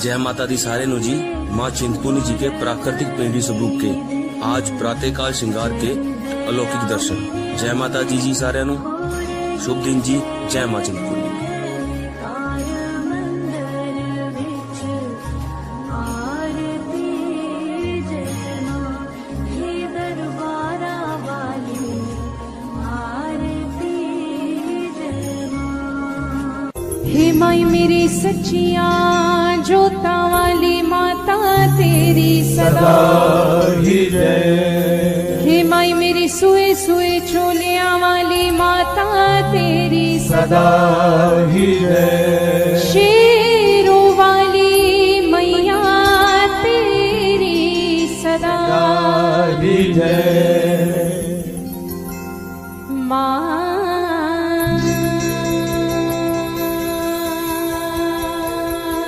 जय माता दी सारे नु जी। माँ चिंतपूर्णी जी के प्राकृतिक पेंडी स्वरूप के आज प्रातःकाल श्रृंगार के अलौकिक दर्शन। जय माता दी जी सारे नु शुभ दिन जी। जय माँ चिंतपूर्णी। हे माई मेरी सच्चिया जोता वाली माता तेरी सदा ही जय। हे माई मेरी सुए सुए चोलिया वाली माता तेरी सदा ही जय।